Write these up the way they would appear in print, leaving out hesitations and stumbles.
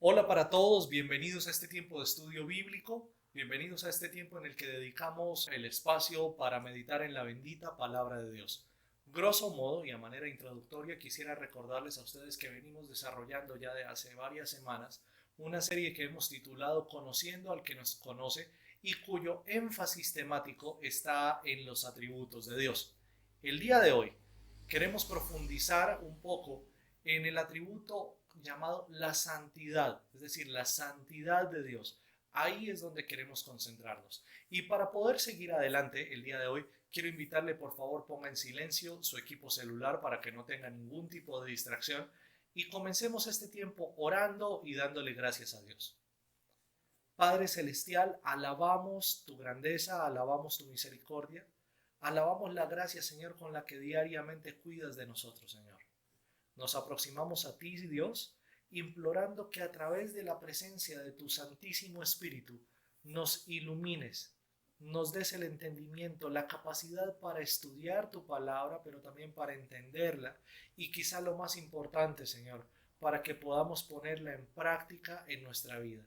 Hola para todos, bienvenidos a este tiempo de estudio bíblico, bienvenidos a este tiempo en el que dedicamos el espacio para meditar en la bendita palabra de Dios. Grosso modo y a manera introductoria quisiera recordarles a ustedes que venimos desarrollando ya de hace varias semanas una serie que hemos titulado Conociendo al que nos conoce y cuyo énfasis temático está en los atributos de Dios. El día de hoy queremos profundizar un poco en el atributo llamado la santidad, es decir, la santidad de Dios. Ahí es donde queremos concentrarnos. Y para poder seguir adelante el día de hoy, quiero invitarle, por favor, ponga en silencio su equipo celular para que no tenga ningún tipo de distracción y comencemos este tiempo orando y dándole gracias a Dios. Padre Celestial, alabamos tu grandeza, alabamos tu misericordia, alabamos la gracia, Señor, con la que diariamente cuidas de nosotros, Señor. Nos aproximamos a ti, Dios, implorando que a través de la presencia de tu Santísimo Espíritu nos ilumines, nos des el entendimiento, la capacidad para estudiar tu palabra, pero también para entenderla y quizá lo más importante, Señor, para que podamos ponerla en práctica en nuestra vida.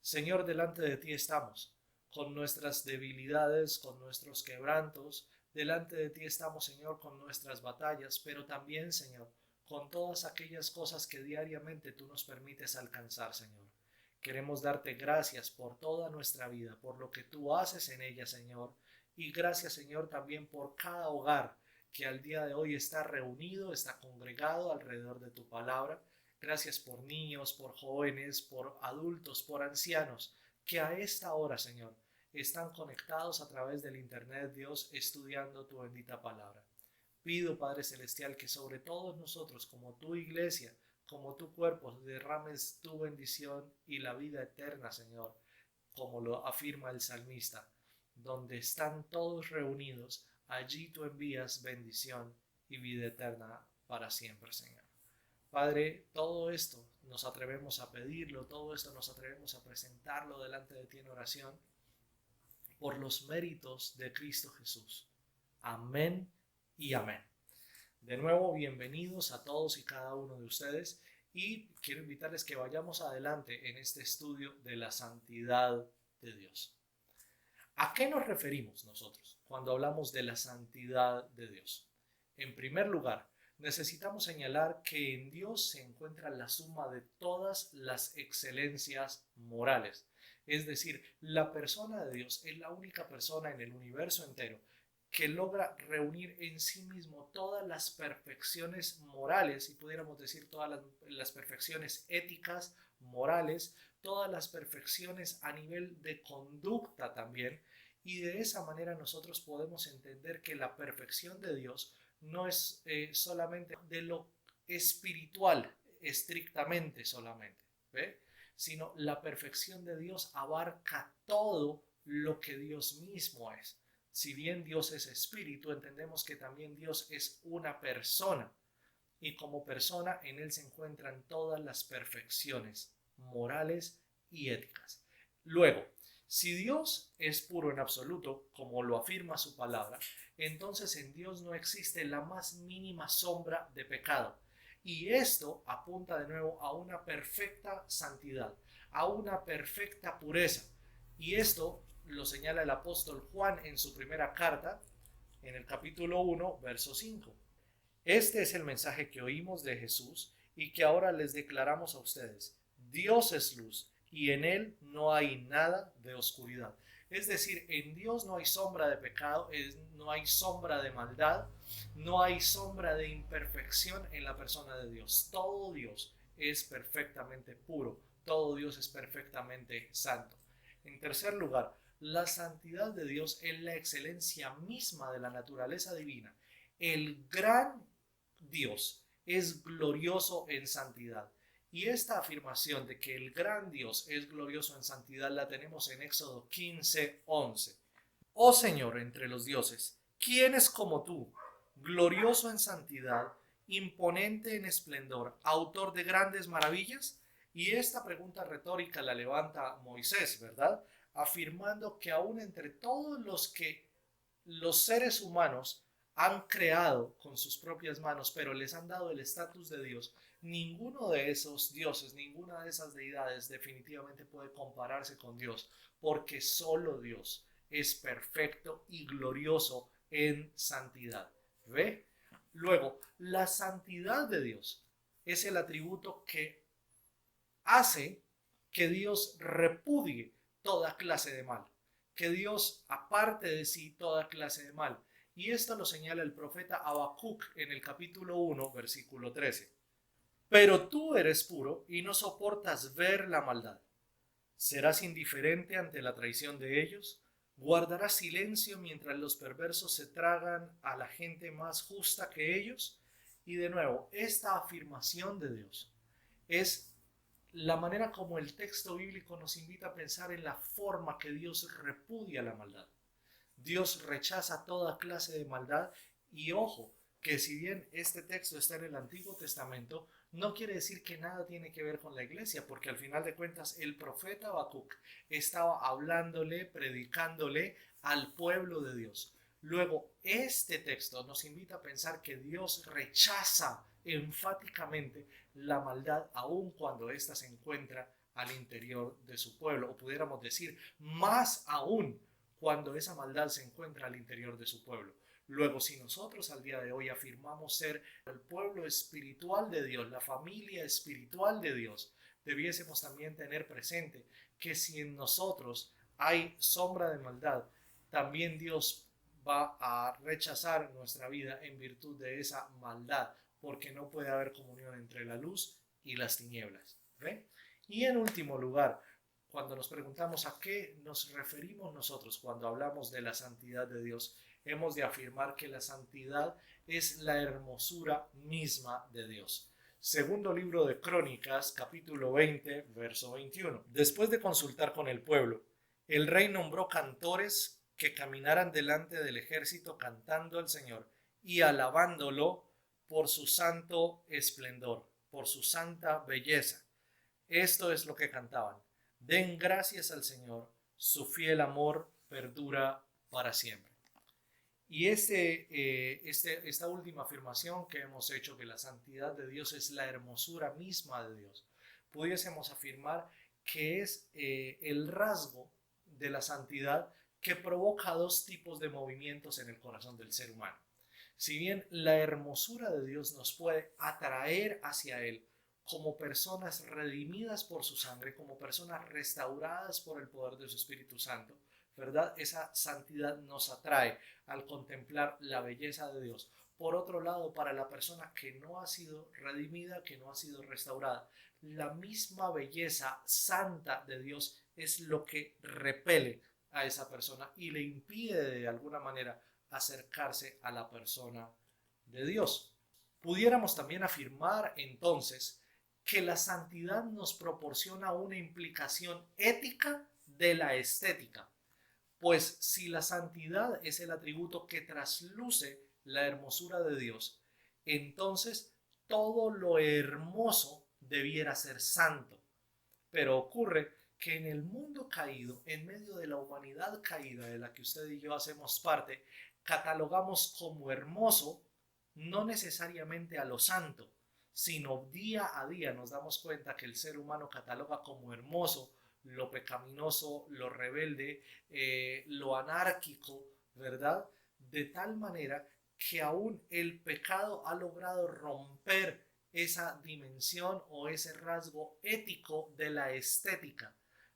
Señor, delante de ti estamos, con nuestras debilidades, con nuestros quebrantos, delante de ti estamos, Señor, con nuestras batallas, pero también, Señor, con todas aquellas cosas que diariamente tú nos permites alcanzar, Señor. Queremos darte gracias por toda nuestra vida, por lo que tú haces en ella, Señor, y gracias, Señor, también por cada hogar que al día de hoy está reunido, está congregado alrededor de tu palabra. Gracias por niños, por jóvenes, por adultos, por ancianos, que a esta hora, Señor, están conectados a través del Internet, Dios, estudiando tu bendita palabra. Pido, Padre Celestial, que sobre todos nosotros, como tu iglesia, como tu cuerpo, derrames tu bendición y la vida eterna, Señor, como lo afirma el salmista. Donde están todos reunidos, allí tú envías bendición y vida eterna para siempre, Señor. Padre, todo esto nos atrevemos a pedirlo, todo esto nos atrevemos a presentarlo delante de ti en oración por los méritos de Cristo Jesús. Amén y amén. De nuevo, bienvenidos a todos y cada uno de ustedes y quiero invitarles que vayamos adelante en este estudio de la santidad de Dios. ¿A qué nos referimos nosotros cuando hablamos de la santidad de Dios? En primer lugar, necesitamos señalar que en Dios se encuentra la suma de todas las excelencias morales. Es decir, la persona de Dios es la única persona en el universo entero que logra reunir en sí mismo todas las perfecciones morales, y pudiéramos decir todas las perfecciones éticas, morales, todas las perfecciones a nivel de conducta también, y de esa manera nosotros podemos entender que la perfección de Dios no es solamente de lo espiritual, estrictamente solamente, ¿ve? Sino la perfección de Dios abarca todo lo que Dios mismo es. Si bien Dios es espíritu, entendemos que también Dios es una persona y como persona en Él se encuentran todas las perfecciones morales y éticas. Luego, si Dios es puro en absoluto, como lo afirma su palabra, entonces en Dios no existe la más mínima sombra de pecado. Y esto apunta de nuevo a una perfecta santidad, a una perfecta pureza. Y esto lo señala el apóstol Juan en su primera carta, en el capítulo 1, verso 5. Este es el mensaje que oímos de Jesús y que ahora les declaramos a ustedes. Dios es luz y en Él no hay nada de oscuridad. Es decir, en Dios no hay sombra de pecado, no hay sombra de maldad, no hay sombra de imperfección en la persona de Dios. Todo Dios es perfectamente puro, todo Dios es perfectamente santo. En tercer lugar, la santidad de Dios es la excelencia misma de la naturaleza divina. El gran Dios es glorioso en santidad. Y esta afirmación de que el gran Dios es glorioso en santidad la tenemos en Éxodo 15:11. Oh Señor entre los dioses, ¿quién es como tú, glorioso en santidad, imponente en esplendor, autor de grandes maravillas? Y esta pregunta retórica la levanta Moisés, ¿verdad? Afirmando que aún entre todos los que los seres humanos han creado con sus propias manos, pero les han dado el estatus de Dios, Ninguno de esos dioses, ninguna de esas deidades definitivamente puede compararse con Dios, porque solo Dios es perfecto y glorioso en santidad. ¿Ve? Luego, la santidad de Dios es el atributo que hace que Dios repudie toda clase de mal, que Dios aparte de sí toda clase de mal. Y esto lo señala el profeta Habacuc en el capítulo 1, versículo 13. Pero tú eres puro y no soportas ver la maldad. ¿Serás indiferente ante la traición de ellos? ¿Guardarás silencio mientras los perversos se tragan a la gente más justa que ellos? Y de nuevo, esta afirmación de Dios es la manera como el texto bíblico nos invita a pensar en la forma que Dios repudia la maldad. Dios rechaza toda clase de maldad y ojo, que si bien este texto está en el Antiguo Testamento, no quiere decir que nada tiene que ver con la iglesia, porque al final de cuentas el profeta Habacuc estaba hablándole, predicándole al pueblo de Dios. Luego, este texto nos invita a pensar que Dios rechaza enfáticamente la maldad aun cuando ésta se encuentra al interior de su pueblo, o pudiéramos decir, más aún cuando esa maldad se encuentra al interior de su pueblo. Luego, si nosotros al día de hoy afirmamos ser el pueblo espiritual de Dios, la familia espiritual de Dios, debiésemos también tener presente que si en nosotros hay sombra de maldad, también Dios va a rechazar nuestra vida en virtud de esa maldad, porque no puede haber comunión entre la luz y las tinieblas. ¿Ve? Y en último lugar, cuando nos preguntamos a qué nos referimos nosotros cuando hablamos de la santidad de Dios, hemos de afirmar que la santidad es la hermosura misma de Dios. Segundo libro de Crónicas, capítulo 20, verso 21. Después de consultar con el pueblo, el rey nombró cantores que caminaran delante del ejército cantando al Señor y alabándolo por su santo esplendor, por su santa belleza. Esto es lo que cantaban. Den gracias al Señor, su fiel amor perdura para siempre. Y esta última afirmación que hemos hecho, que la santidad de Dios es la hermosura misma de Dios, pudiésemos afirmar que es el rasgo de la santidad que provoca dos tipos de movimientos en el corazón del ser humano. Si bien la hermosura de Dios nos puede atraer hacia Él como personas redimidas por su sangre, como personas restauradas por el poder de su Espíritu Santo, ¿verdad? Esa santidad nos atrae al contemplar la belleza de Dios. Por otro lado, para la persona que no ha sido redimida, que no ha sido restaurada, la misma belleza santa de Dios es lo que repele a esa persona y le impide de alguna manera acercarse a la persona de Dios. Pudiéramos también afirmar entonces que la santidad nos proporciona una implicación ética de la estética. Pues si la santidad es el atributo que trasluce la hermosura de Dios, entonces todo lo hermoso debiera ser santo. Pero ocurre que en el mundo caído, en medio de la humanidad caída de la que usted y yo hacemos parte, catalogamos como hermoso no necesariamente a lo santo, sino día a día nos damos cuenta que el ser humano cataloga como hermoso lo pecaminoso, lo rebelde, lo anárquico, ¿verdad? De tal manera que aún el pecado ha logrado romper esa dimensión o ese rasgo ético de la estética.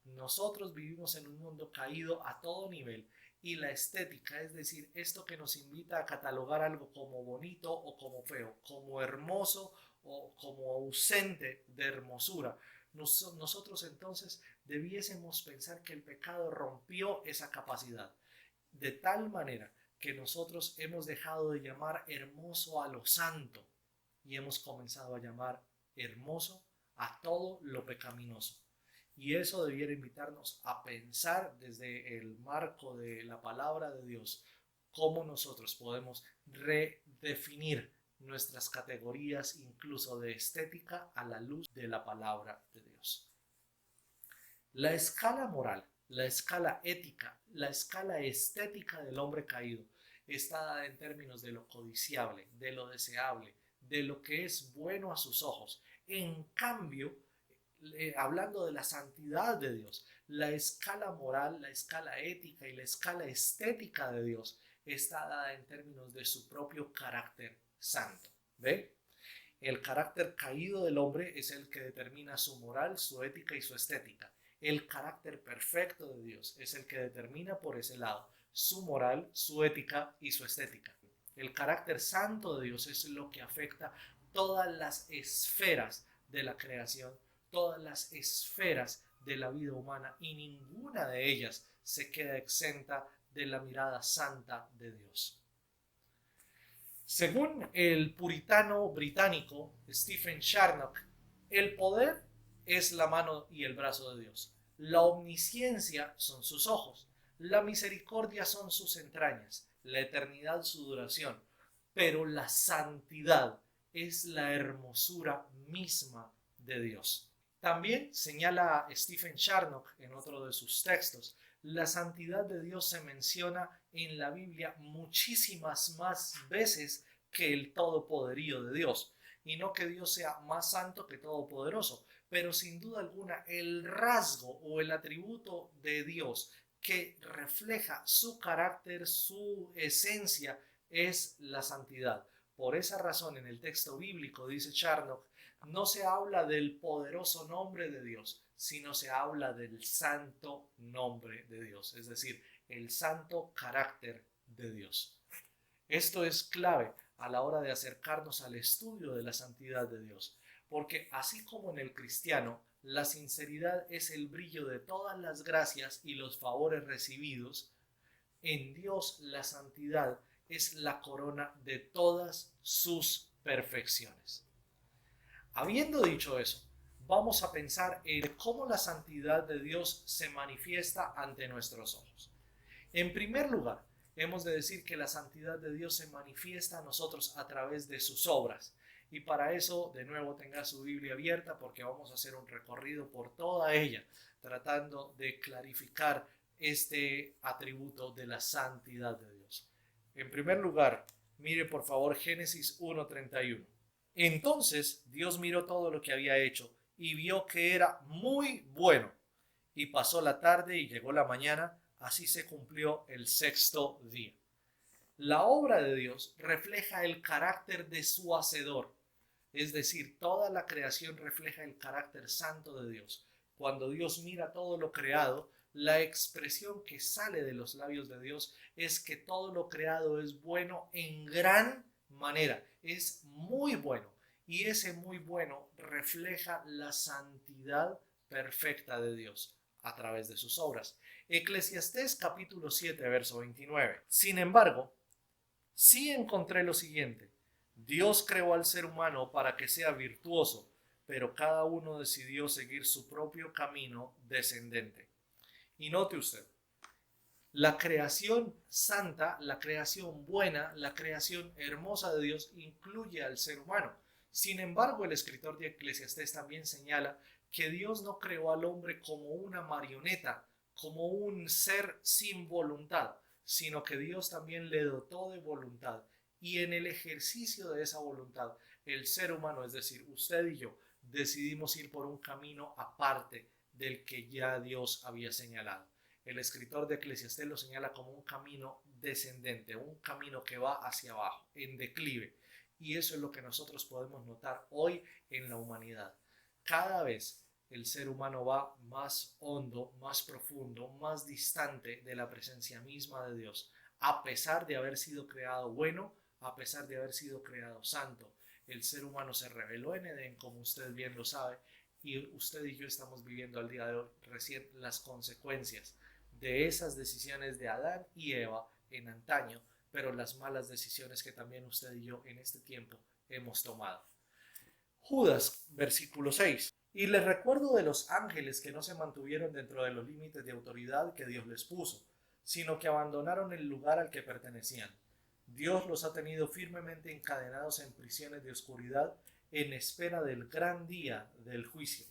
Nosotros vivimos en un mundo caído a todo nivel y la estética, es decir, esto que nos invita a catalogar algo como bonito o como feo, como hermoso o como ausente de hermosura. Nosotros entonces debiésemos pensar que el pecado rompió esa capacidad, de tal manera que nosotros hemos dejado de llamar hermoso a lo santo y hemos comenzado a llamar hermoso a todo lo pecaminoso. Y eso debiera invitarnos a pensar desde el marco de la palabra de Dios cómo nosotros podemos redefinir nuestras categorías incluso de estética a la luz de la palabra de Dios. La escala moral, la escala ética, la escala estética del hombre caído está dada en términos de lo codiciable, de lo deseable, de lo que es bueno a sus ojos. En cambio, hablando de la santidad de Dios, la escala moral, la escala ética y la escala estética de Dios está dada en términos de su propio carácter santo. ¿Ve? El carácter caído del hombre es el que determina su moral, su ética y su estética. El carácter perfecto de Dios es el que determina por ese lado su moral, su ética y su estética. El carácter santo de Dios es lo que afecta todas las esferas de la creación, todas las esferas de la vida humana, y ninguna de ellas se queda exenta de la mirada santa de Dios. Según el puritano británico Stephen Charnock, el poder es la mano y el brazo de Dios. La omnisciencia son sus ojos. La misericordia son sus entrañas. La eternidad su duración. Pero la santidad es la hermosura misma de Dios. También señala Stephen Charnock en otro de sus textos, la santidad de Dios se menciona en la Biblia muchísimas más veces que el todopoderío de Dios. Y no que Dios sea más santo que todopoderoso, pero sin duda alguna el rasgo o el atributo de Dios que refleja su carácter, su esencia, es la santidad. Por esa razón, en el texto bíblico, dice Charnock, no se habla del poderoso nombre de Dios, sino se habla del santo nombre de Dios, es decir, el santo carácter de Dios. Esto es clave a la hora de acercarnos al estudio de la santidad de Dios, porque así como en el cristiano, la sinceridad es el brillo de todas las gracias y los favores recibidos, en Dios la santidad es la corona de todas sus perfecciones. Habiendo dicho eso, vamos a pensar en cómo la santidad de Dios se manifiesta ante nuestros ojos. En primer lugar, hemos de decir que la santidad de Dios se manifiesta a nosotros a través de sus obras. Y para eso, de nuevo, tenga su Biblia abierta porque vamos a hacer un recorrido por toda ella, tratando de clarificar este atributo de la santidad de Dios. En primer lugar, mire por favor Génesis 1:31. Entonces Dios miró todo lo que había hecho y vio que era muy bueno. Y pasó la tarde y llegó la mañana, así se cumplió el sexto día. La obra de Dios refleja el carácter de su hacedor, es decir, toda la creación refleja el carácter santo de Dios. Cuando Dios mira todo lo creado, la expresión que sale de los labios de Dios es que todo lo creado es bueno en gran manera, es muy bueno, y ese muy bueno refleja la santidad perfecta de Dios a través de sus obras. Eclesiastés capítulo 7, verso 29. Sin embargo, sí encontré lo siguiente: Dios creó al ser humano para que sea virtuoso, pero cada uno decidió seguir su propio camino descendente. Y note usted, la creación santa, la creación buena, la creación hermosa de Dios incluye al ser humano. Sin embargo, el escritor de Eclesiastés también señala que Dios no creó al hombre como una marioneta, como un ser sin voluntad, sino que Dios también le dotó de voluntad. Y en el ejercicio de esa voluntad, el ser humano, es decir, usted y yo, decidimos ir por un camino aparte del que ya Dios había señalado. El escritor de Eclesiastés lo señala como un camino descendente, un camino que va hacia abajo, en declive. Y eso es lo que nosotros podemos notar hoy en la humanidad. Cada vez el ser humano va más hondo, más profundo, más distante de la presencia misma de Dios, a pesar de haber sido creado bueno, a pesar de haber sido creado santo. El ser humano se rebeló en Edén, como usted bien lo sabe, y usted y yo estamos viviendo al día de hoy recién las consecuencias de esas decisiones de Adán y Eva en antaño, pero las malas decisiones que también usted y yo en este tiempo hemos tomado. Judas, versículo 6. Y les recuerdo de los ángeles que no se mantuvieron dentro de los límites de autoridad que Dios les puso, sino que abandonaron el lugar al que pertenecían. Dios los ha tenido firmemente encadenados en prisiones de oscuridad en espera del gran día del juicio.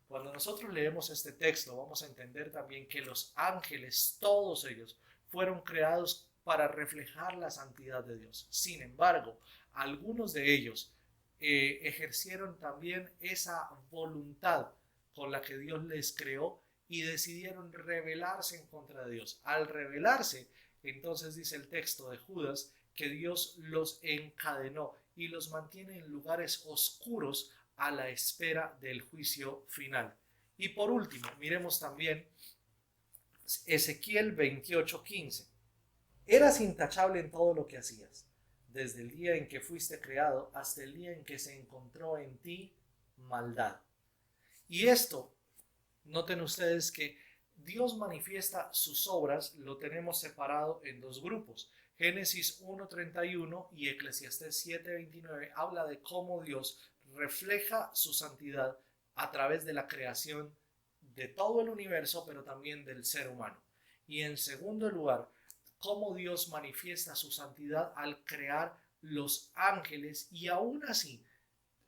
Cuando nosotros leemos este texto, vamos a entender también que los ángeles, todos ellos, fueron creados para reflejar la santidad de Dios. Sin embargo, algunos de ellos ejercieron también esa voluntad con la que Dios les creó y decidieron rebelarse en contra de Dios. Al rebelarse, entonces dice el texto de Judas que Dios los encadenó y los mantiene en lugares oscuros a la espera del juicio final. Y por último, miremos también Ezequiel 28:15. Eras intachable en todo lo que hacías, desde el día en que fuiste creado hasta el día en que se encontró en ti maldad. Y esto, noten ustedes que Dios manifiesta sus obras, lo tenemos separado en dos grupos. Génesis 1:31 y Eclesiastés 7:29 habla de cómo Dios refleja su santidad a través de la creación de todo el universo, pero también del ser humano. Y en segundo lugar, cómo Dios manifiesta su santidad al crear los ángeles, y aún así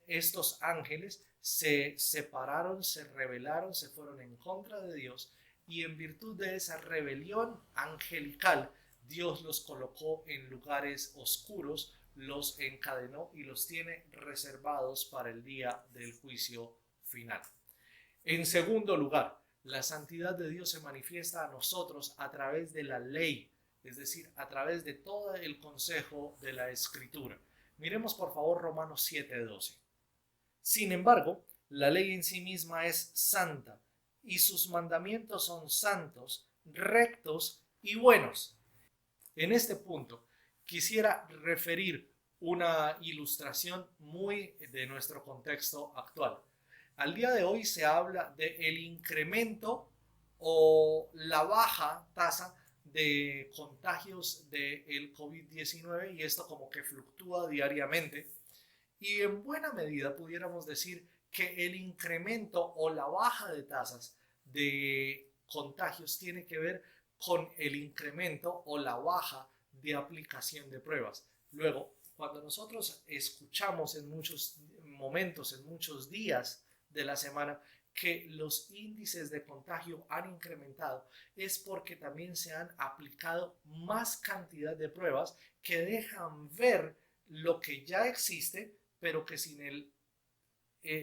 estos ángeles se separaron, se rebelaron, se fueron en contra de Dios, y en virtud de esa rebelión angelical, Dios los colocó en lugares oscuros, los encadenó y los tiene reservados para el día del juicio final. En segundo lugar, la santidad de Dios se manifiesta a nosotros a través de la ley, es decir, a través de todo el consejo de la Escritura. Miremos por favor Romanos 7:12. Sin embargo, la ley en sí misma es santa y sus mandamientos son santos, rectos y buenos. En este punto quisiera referir una ilustración muy de nuestro contexto actual. Al día de hoy se habla del incremento o la baja tasa de contagios del COVID-19 y esto como que fluctúa diariamente. Y en buena medida pudiéramos decir que el incremento o la baja de tasas de contagios tiene que ver con el incremento o la baja de aplicación de pruebas. Luego, cuando nosotros escuchamos en muchos momentos, en muchos días de la semana, que los índices de contagio han incrementado, es porque también se han aplicado más cantidad de pruebas que dejan ver lo que ya existe, pero que sin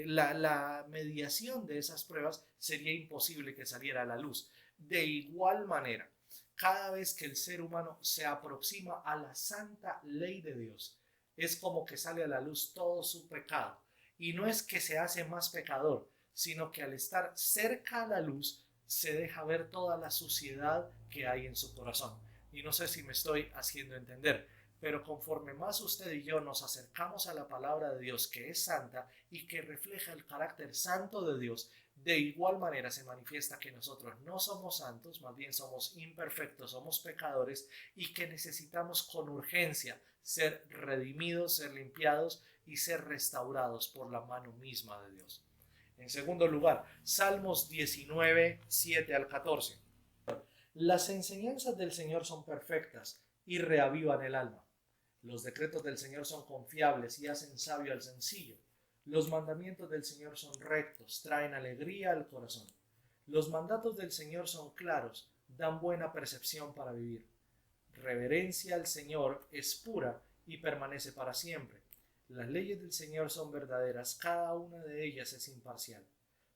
la mediación de esas pruebas sería imposible que saliera a la luz. De igual manera, cada vez que el ser humano se aproxima a la santa ley de Dios, es como que sale a la luz todo su pecado. Y no es que se hace más pecador, sino que al estar cerca a la luz se deja ver toda la suciedad que hay en su corazón. Y no sé si me estoy haciendo entender, pero conforme más usted y yo nos acercamos a la palabra de Dios, que es santa y que refleja el carácter santo de Dios, de igual manera se manifiesta que nosotros no somos santos, más bien somos imperfectos, somos pecadores y que necesitamos con urgencia ser redimidos, ser limpiados y ser restaurados por la mano misma de Dios. En segundo lugar, Salmos 19, 7 al 14. Las enseñanzas del Señor son perfectas y reavivan el alma. Los decretos del Señor son confiables y hacen sabio al sencillo. Los mandamientos del Señor son rectos, traen alegría al corazón. Los mandatos del Señor son claros, dan buena percepción para vivir. Reverencia al Señor es pura y permanece para siempre. Las leyes del Señor son verdaderas, cada una de ellas es imparcial.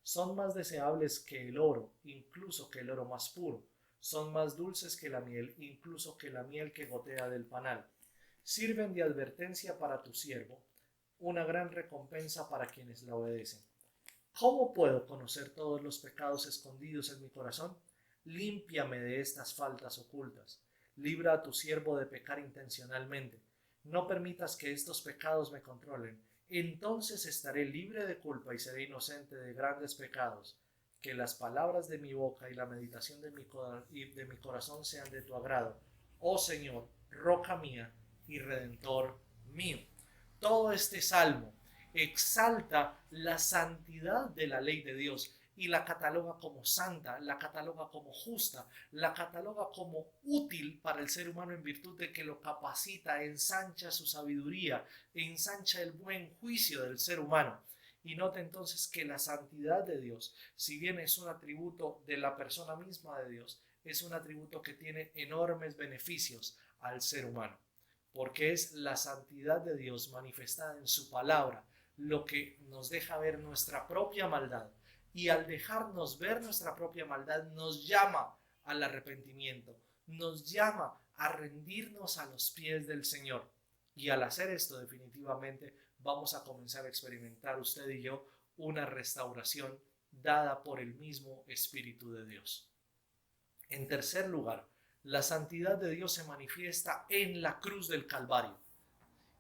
Son más deseables que el oro, incluso que el oro más puro. Son más dulces que la miel, incluso que la miel que gotea del panal. Sirven de advertencia para tu siervo, una gran recompensa para quienes la obedecen. ¿Cómo puedo conocer todos los pecados escondidos en mi corazón? Límpiame de estas faltas ocultas. Libra a tu siervo de pecar intencionalmente. No permitas que estos pecados me controlen. Entonces estaré libre de culpa y seré inocente de grandes pecados. Que las palabras de mi boca y la meditación de mi corazón sean de tu agrado. Oh Señor, roca mía y redentor mío. Todo este salmo exalta la santidad de la ley de Dios y la cataloga como santa, la cataloga como justa, la cataloga como útil para el ser humano en virtud de que lo capacita, ensancha su sabiduría, ensancha el buen juicio del ser humano. Y note entonces que la santidad de Dios, si bien es un atributo de la persona misma de Dios, es un atributo que tiene enormes beneficios al ser humano, porque es la santidad de Dios manifestada en su palabra, lo que nos deja ver nuestra propia maldad. Y al dejarnos ver nuestra propia maldad, nos llama al arrepentimiento, nos llama a rendirnos a los pies del Señor. Y al hacer esto, definitivamente, vamos a comenzar a experimentar usted y yo una restauración dada por el mismo Espíritu de Dios. En tercer lugar, la santidad de Dios se manifiesta en la cruz del Calvario.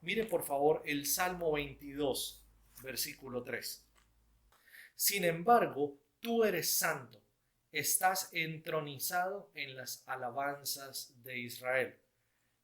Mire por favor el Salmo 22, versículo 3. Sin embargo, tú eres santo, estás entronizado en las alabanzas de Israel.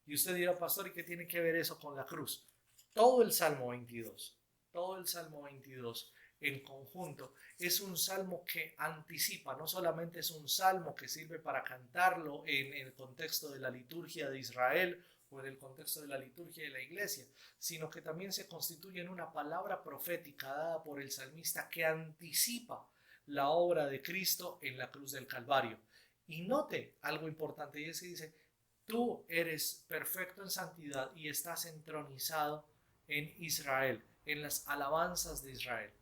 Y usted dirá, pastor, ¿y qué tiene que ver eso con la cruz? Todo el Salmo 22, todo el Salmo 22 en conjunto es un salmo que anticipa, no solamente es un salmo que sirve para cantarlo en el contexto de la liturgia de Israel o en el contexto de la liturgia de la iglesia, sino que también se constituye en una palabra profética dada por el salmista que anticipa la obra de Cristo en la cruz del Calvario. Y note algo importante, y es que dice, tú eres perfecto en santidad y estás entronizado en Israel, en las alabanzas de Israel.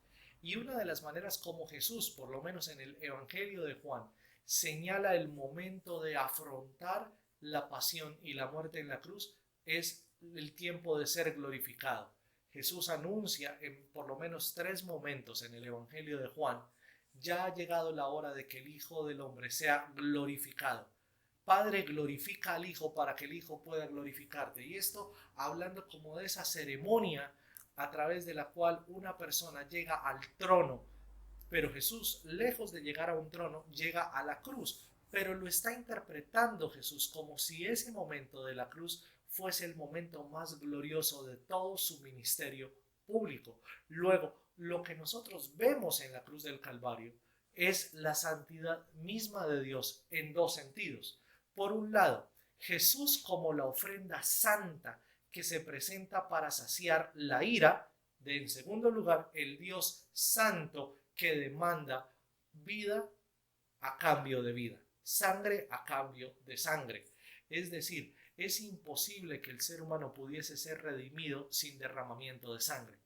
Y una de las maneras como Jesús, por lo menos en el Evangelio de Juan, señala el momento de afrontar la pasión y la muerte en la cruz es el tiempo de ser glorificado. Jesús anuncia en por lo menos 3 momentos en el Evangelio de Juan, ya ha llegado la hora de que el Hijo del Hombre sea glorificado. Padre, glorifica al Hijo para que el Hijo pueda glorificarte. Y esto hablando como de esa ceremonia a través de la cual una persona llega al trono. Pero Jesús, lejos de llegar a un trono, llega a la cruz. Pero lo está interpretando Jesús como si ese momento de la cruz fuese el momento más glorioso de todo su ministerio público. Luego, lo que nosotros vemos en la cruz del Calvario es la santidad misma de Dios en 2 sentidos. Por un lado, Jesús como la ofrenda santa que se presenta para saciar la ira, en segundo lugar, el Dios santo que demanda vida a cambio de vida, sangre a cambio de sangre. Es decir, es imposible que el ser humano pudiese ser redimido sin derramamiento de sangre.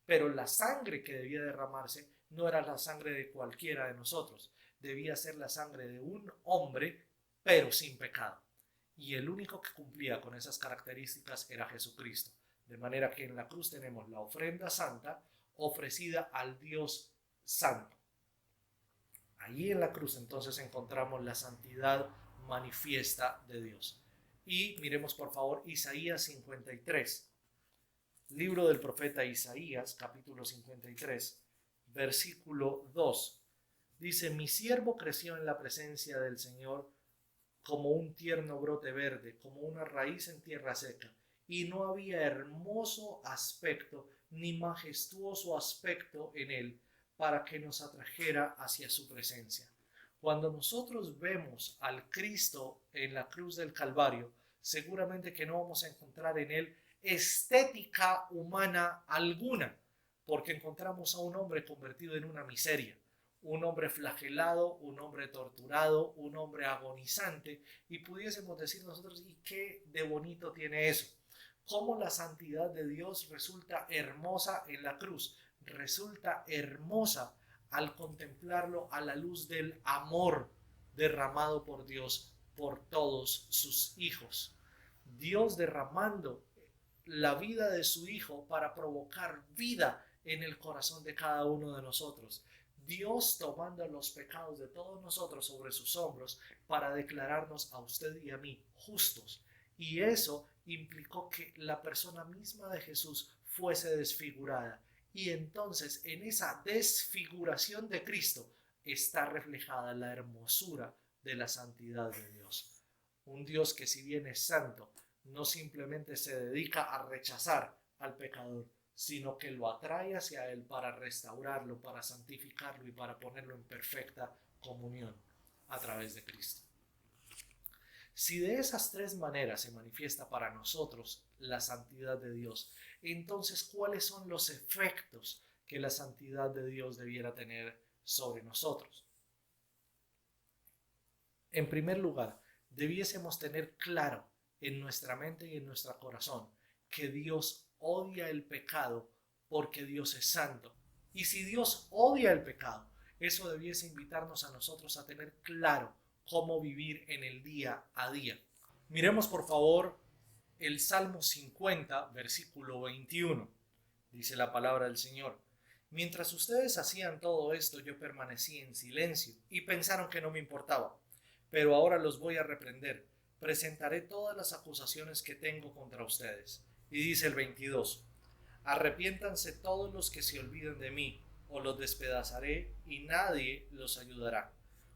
Pero la sangre que debía derramarse no era la sangre de cualquiera de nosotros, debía ser la sangre de un hombre, pero sin pecado. Y el único que cumplía con esas características era Jesucristo. De manera que en la cruz tenemos la ofrenda santa ofrecida al Dios santo. Allí en la cruz entonces encontramos la santidad manifiesta de Dios. Y miremos por favor Isaías 53. Libro del profeta Isaías, capítulo 53, versículo 2. Dice, mi siervo creció en la presencia del Señor como un tierno brote verde, como una raíz en tierra seca, y no había hermoso aspecto ni majestuoso aspecto en él para que nos atrajera hacia su presencia. Cuando nosotros vemos al Cristo en la cruz del Calvario, seguramente que no vamos a encontrar en él estética humana alguna, porque encontramos a un hombre convertido en una miseria, un hombre flagelado, un hombre torturado, un hombre agonizante, y pudiésemos decir nosotros, ¿y qué de bonito tiene eso? ¿Cómo la santidad de Dios resulta hermosa en la cruz? Resulta hermosa al contemplarlo a la luz del amor derramado por Dios por todos sus hijos. Dios derramando la vida de su Hijo para provocar vida en el corazón de cada uno de nosotros. Dios tomando los pecados de todos nosotros sobre sus hombros para declararnos a usted y a mí justos. Y eso implicó que la persona misma de Jesús fuese desfigurada. Y entonces en esa desfiguración de Cristo está reflejada la hermosura de la santidad de Dios. Un Dios que si bien es santo, no simplemente se dedica a rechazar al pecador, sino que lo atrae hacia él para restaurarlo, para santificarlo y para ponerlo en perfecta comunión a través de Cristo. Si de esas 3 maneras se manifiesta para nosotros la santidad de Dios, entonces ¿cuáles son los efectos que la santidad de Dios debiera tener sobre nosotros? En primer lugar, debiésemos tener claro en nuestra mente y en nuestro corazón que Dios odia el pecado porque Dios es santo. Y si Dios odia el pecado, eso debiese invitarnos a nosotros a tener claro cómo vivir en el día a día. Miremos por favor el Salmo 50, versículo 21. Dice la palabra del Señor: mientras ustedes hacían todo esto, yo permanecí en silencio y pensaron que no me importaba. Pero ahora los voy a reprender. Presentaré todas las acusaciones que tengo contra ustedes. Y dice el 22: arrepiéntanse todos los que se olviden de mí, o los despedazaré y nadie los ayudará.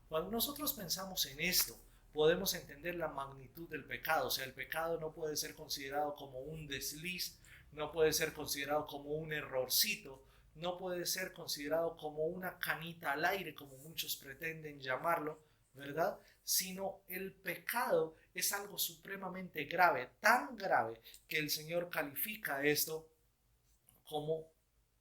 Cuando nosotros pensamos en esto, podemos entender la magnitud del pecado. O sea, el pecado no puede ser considerado como un desliz, no puede ser considerado como un errorcito, no puede ser considerado como una canita al aire, como muchos pretenden llamarlo, ¿verdad? Sino el pecado es algo supremamente grave, tan grave que el Señor califica esto como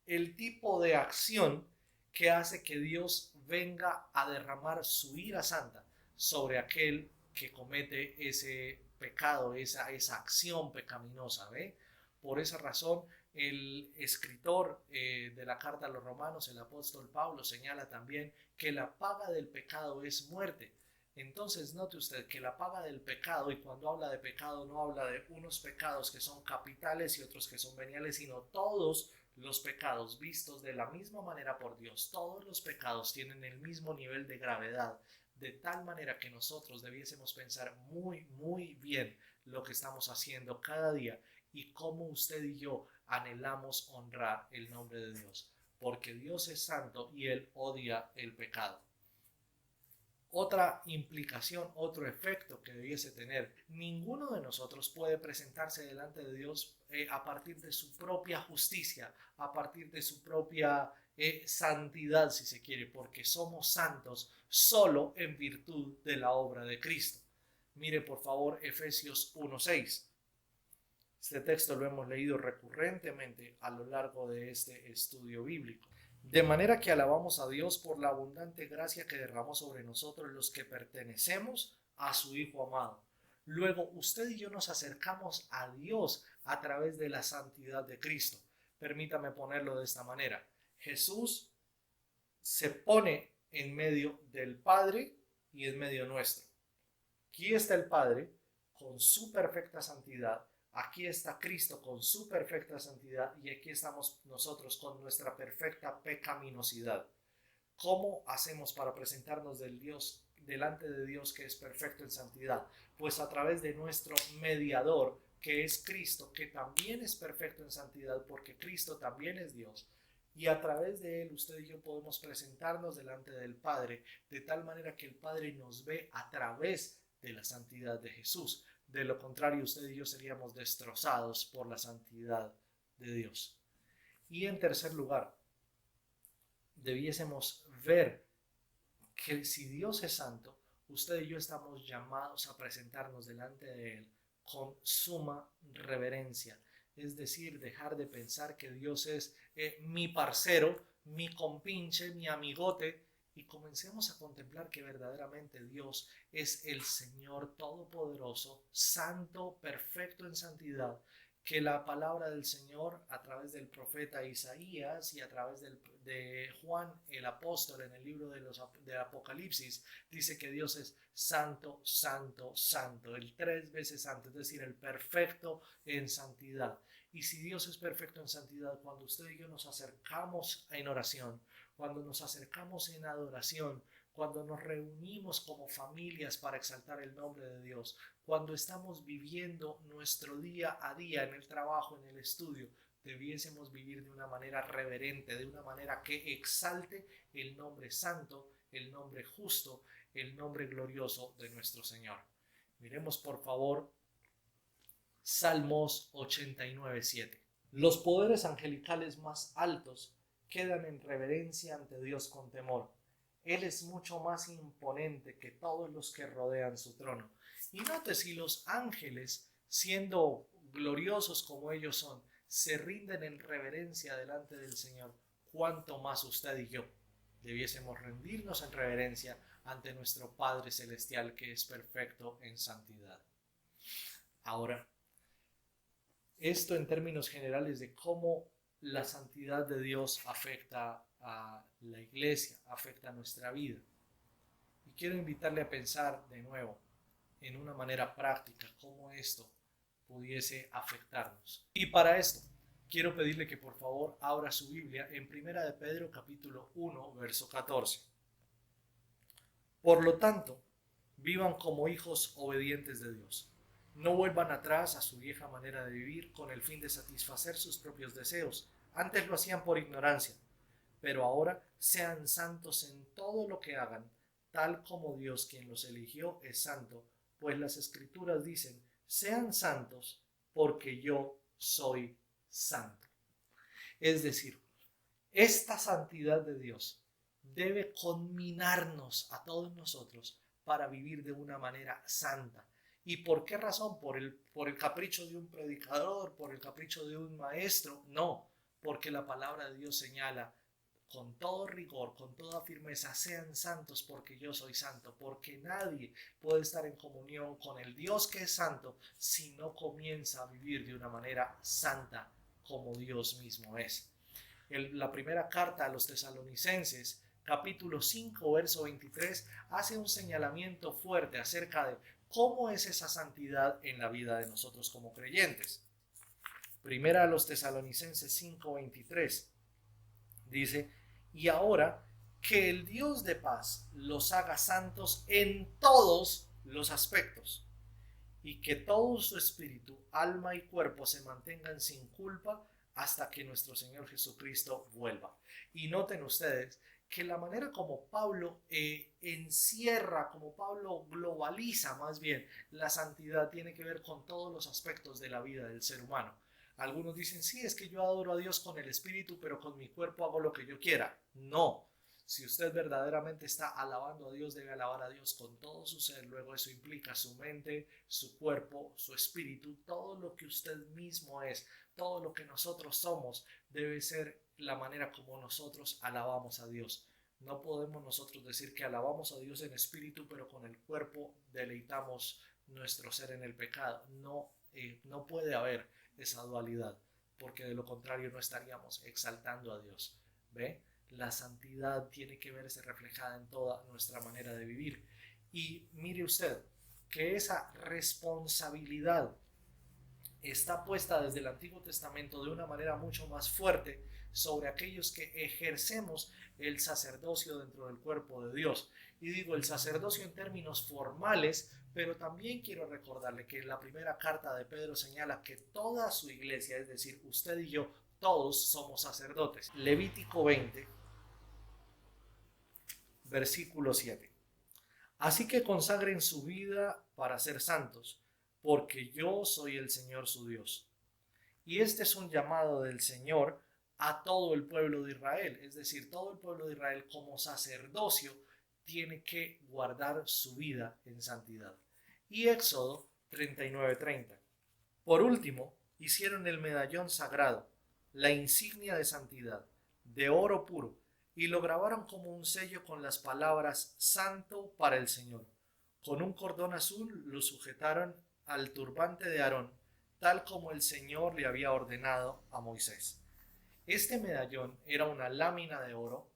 el tipo de acción que hace que Dios venga a derramar su ira santa sobre aquel que comete ese pecado, esa acción pecaminosa, ¿ve? Por esa razón, el escritor de la carta a los romanos, el apóstol Pablo, señala también que la paga del pecado es muerte. Entonces note usted que la paga del pecado, y cuando habla de pecado no habla de unos pecados que son capitales y otros que son veniales, sino todos los pecados vistos de la misma manera por Dios. Todos los pecados tienen el mismo nivel de gravedad, de tal manera que nosotros debiésemos pensar muy bien lo que estamos haciendo cada día y cómo usted y yo anhelamos honrar el nombre de Dios, porque Dios es santo y Él odia el pecado. Otra implicación, otro efecto que debiese tener: ninguno de nosotros puede presentarse delante de Dios a partir de su propia justicia, a partir de su propia santidad, si se quiere, porque somos santos solo en virtud de la obra de Cristo. Mire por favor Efesios 1:6. Este texto lo hemos leído recurrentemente a lo largo de este estudio bíblico. De manera que alabamos a Dios por la abundante gracia que derramó sobre nosotros los que pertenecemos a su Hijo amado. Luego usted y yo nos acercamos a Dios a través de la santidad de Cristo. Permítame ponerlo de esta manera: Jesús se pone en medio del Padre y en medio nuestro. Aquí está el Padre con su perfecta santidad. Aquí está Cristo con su perfecta santidad y aquí estamos nosotros con nuestra perfecta pecaminosidad. ¿Cómo hacemos para presentarnos delante de Dios que es perfecto en santidad? Pues a través de nuestro mediador, que es Cristo, que también es perfecto en santidad porque Cristo también es Dios. Y a través de él usted y yo podemos presentarnos delante del Padre, de tal manera que el Padre nos ve a través de la santidad de Jesús. De lo contrario, usted y yo seríamos destrozados por la santidad de Dios. Y en tercer lugar, debiésemos ver que si Dios es santo, usted y yo estamos llamados a presentarnos delante de Él con suma reverencia. Es decir, dejar de pensar que Dios es mi parcero, mi compinche, mi amigote, y comencemos a contemplar que verdaderamente Dios es el Señor Todopoderoso, santo, perfecto en santidad, que la palabra del Señor a través del profeta Isaías y a través de Juan el apóstol en el libro del Apocalipsis dice que Dios es santo, santo, santo, el 3 veces santo, es decir, el perfecto en santidad. Y si Dios es perfecto en santidad, cuando usted y yo nos acercamos en oración, cuando nos acercamos en adoración, cuando nos reunimos como familias para exaltar el nombre de Dios, cuando estamos viviendo nuestro día a día en el trabajo, en el estudio, debiésemos vivir de una manera reverente, de una manera que exalte el nombre santo, el nombre justo, el nombre glorioso de nuestro Señor. Miremos por favor Salmos 89:7. Los poderes angelicales más altos quedan en reverencia ante Dios con temor. Él es mucho más imponente que todos los que rodean su trono. Y note, si los ángeles, siendo gloriosos como ellos son, se rinden en reverencia delante del Señor, cuánto más usted y yo debiésemos rendirnos en reverencia ante nuestro Padre Celestial, que es perfecto en santidad. Ahora, esto en términos generales de cómo la santidad de Dios afecta a la iglesia, afecta a nuestra vida. Y quiero invitarle a pensar de nuevo en una manera práctica cómo esto pudiese afectarnos. Y para esto quiero pedirle que por favor abra su Biblia en Primera de Pedro capítulo 1 verso 14. Por lo tanto, vivan como hijos obedientes de Dios. No vuelvan atrás a su vieja manera de vivir con el fin de satisfacer sus propios deseos. Antes lo hacían por ignorancia, pero ahora sean santos en todo lo que hagan, tal como Dios quien los eligió es santo, pues las Escrituras dicen, sean santos porque yo soy santo. Es decir, esta santidad de Dios debe conminarnos a todos nosotros para vivir de una manera santa. ¿Y por qué razón? ¿Por el capricho de un predicador? ¿Por el capricho de un maestro? No, porque la palabra de Dios señala con todo rigor, con toda firmeza, sean santos porque yo soy santo, porque nadie puede estar en comunión con el Dios que es santo si no comienza a vivir de una manera santa como Dios mismo es. La primera carta a los tesalonicenses, capítulo 5, verso 23, hace un señalamiento fuerte acerca de cómo es esa santidad en la vida de nosotros como creyentes. Primera a los tesalonicenses 5, 23 dice, y ahora que el Dios de paz los haga santos en todos los aspectos y que todo su espíritu, alma y cuerpo se mantengan sin culpa hasta que nuestro Señor Jesucristo vuelva. Y noten ustedes que la manera como Pablo encierra, como Pablo globaliza más bien la santidad tiene que ver con todos los aspectos de la vida del ser humano. Algunos dicen, sí, es que yo adoro a Dios con el espíritu, pero con mi cuerpo hago lo que yo quiera. No. Si usted verdaderamente está alabando a Dios, debe alabar a Dios con todo su ser. Luego eso implica su mente, su cuerpo, su espíritu, todo lo que usted mismo es, todo lo que nosotros somos, debe ser la manera como nosotros alabamos a Dios. No podemos nosotros decir que alabamos a Dios en espíritu, pero con el cuerpo deleitamos nuestro ser en el pecado. No puede haber esa dualidad, porque de lo contrario no estaríamos exaltando a Dios. ¿Ve? La santidad tiene que verse reflejada en toda nuestra manera de vivir. Y mire usted que esa responsabilidad está puesta desde el Antiguo Testamento de una manera mucho más fuerte sobre aquellos que ejercemos el sacerdocio dentro del cuerpo de Dios. Y digo el sacerdocio en términos formales, pero también quiero recordarle que en la primera carta de Pedro señala que toda su iglesia, es decir, usted y yo, todos somos sacerdotes. Levítico 20, versículo 7. Así que consagren su vida para ser santos, porque yo soy el Señor su Dios. Y este es un llamado del Señor a todo el pueblo de Israel, es decir, todo el pueblo de Israel como sacerdocio tiene que guardar su vida en santidad. Y Éxodo 39:30. Por último, hicieron el medallón sagrado, la insignia de santidad, de oro puro, y lo grabaron como un sello con las palabras Santo para el Señor. Con un cordón azul lo sujetaron al turbante de Aarón, tal como el Señor le había ordenado a Moisés. Este medallón era una lámina de oro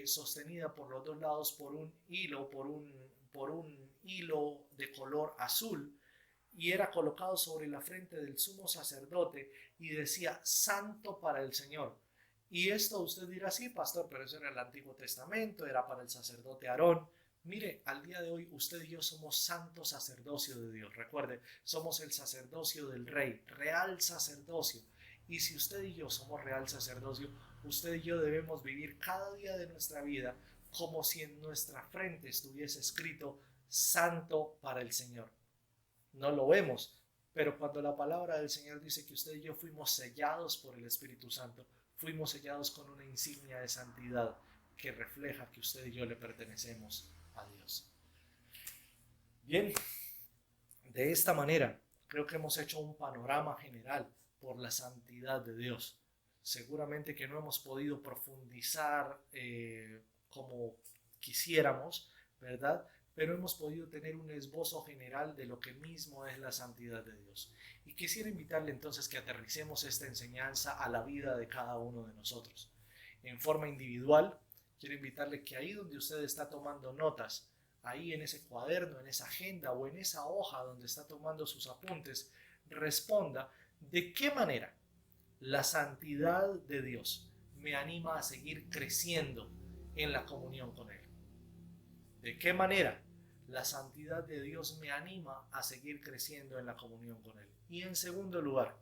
sostenida por los dos lados por un hilo de color azul, y era colocado sobre la frente del sumo sacerdote y decía Santo para el Señor. Y esto usted dirá, sí, pastor, pero eso era el Antiguo Testamento, era para el sacerdote Aarón. Mire, al día de hoy usted y yo somos santo sacerdocio de Dios. Recuerde, somos el sacerdocio del Rey, real sacerdocio. Y si usted y yo somos real sacerdocio, usted y yo debemos vivir cada día de nuestra vida como si en nuestra frente estuviese escrito Santo para el Señor. No lo vemos, pero cuando la palabra del Señor dice que usted y yo fuimos sellados por el Espíritu Santo, fuimos sellados con una insignia de santidad que refleja que usted y yo le pertenecemos a Dios. Bien, de esta manera creo que hemos hecho un panorama general por la santidad de Dios. Seguramente que no hemos podido profundizar como quisiéramos, ¿verdad? pero hemos podido tener un esbozo general de lo que mismo es la santidad de Dios. Y quisiera invitarle entonces que aterricemos esta enseñanza a la vida de cada uno de nosotros. En forma individual, quiero invitarle que ahí donde usted está tomando notas, ahí en ese cuaderno, en esa agenda o en esa hoja donde está tomando sus apuntes, responda de qué manera la santidad de Dios me anima a seguir creciendo en la comunión con Él. ¿De qué manera la santidad de Dios me anima a seguir creciendo en la comunión con Él? Y en segundo lugar,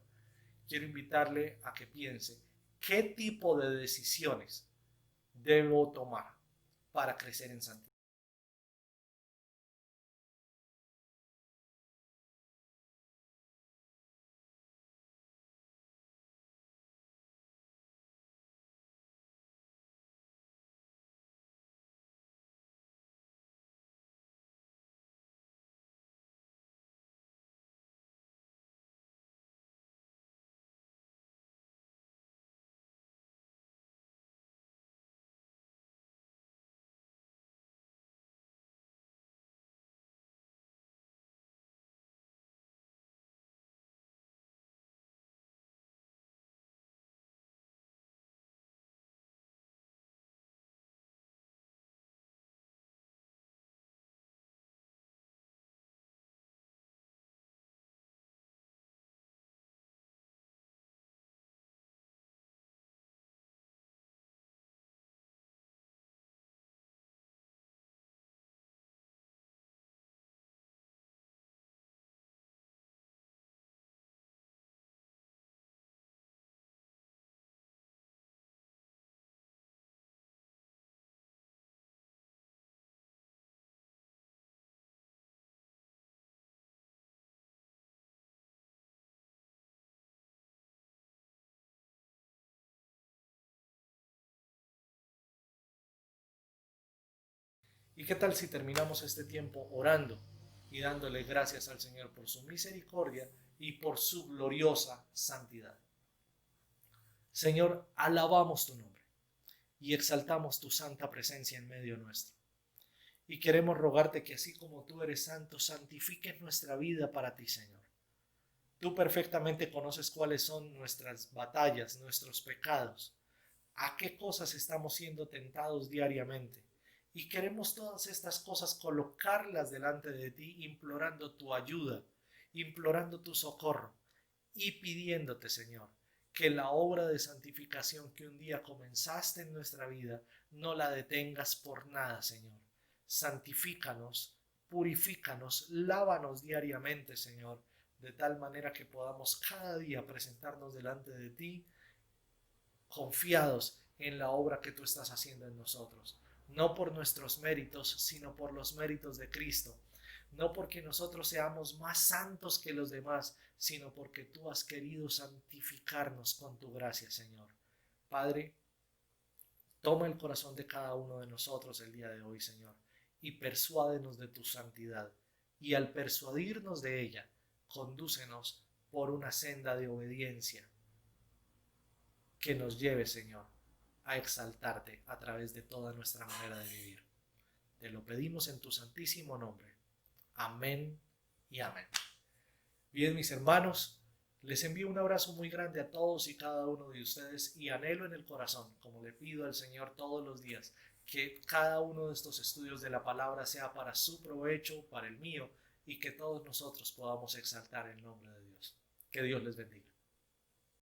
quiero invitarle a que piense qué tipo de decisiones debo tomar para crecer en santidad. ¿Y qué tal si terminamos este tiempo orando y dándole gracias al Señor por su misericordia y por su gloriosa santidad? Señor, alabamos tu nombre y exaltamos tu santa presencia en medio nuestro. Y queremos rogarte que así como tú eres santo, santifiques nuestra vida para ti, Señor. Tú perfectamente conoces cuáles son nuestras batallas, nuestros pecados, a qué cosas estamos siendo tentados diariamente. Y queremos todas estas cosas colocarlas delante de ti, implorando tu ayuda, implorando tu socorro y pidiéndote, Señor, que la obra de santificación que un día comenzaste en nuestra vida no la detengas por nada, Señor. Santifícanos, purifícanos, lávanos diariamente, Señor, de tal manera que podamos cada día presentarnos delante de ti confiados en la obra que tú estás haciendo en nosotros, no por nuestros méritos, sino por los méritos de Cristo, no porque nosotros seamos más santos que los demás, sino porque tú has querido santificarnos con tu gracia, Señor. Padre, toma el corazón de cada uno de nosotros el día de hoy, Señor, y persuádenos de tu santidad, y al persuadirnos de ella, condúcenos por una senda de obediencia que nos lleve, Señor, a exaltarte a través de toda nuestra manera de vivir. Te lo pedimos en tu santísimo nombre. Amén y amén. Bien, mis hermanos, les envío un abrazo muy grande a todos y cada uno de ustedes y anhelo en el corazón, como le pido al Señor todos los días, que cada uno de estos estudios de la palabra sea para su provecho, para el mío, y que todos nosotros podamos exaltar el nombre de Dios. Que Dios les bendiga.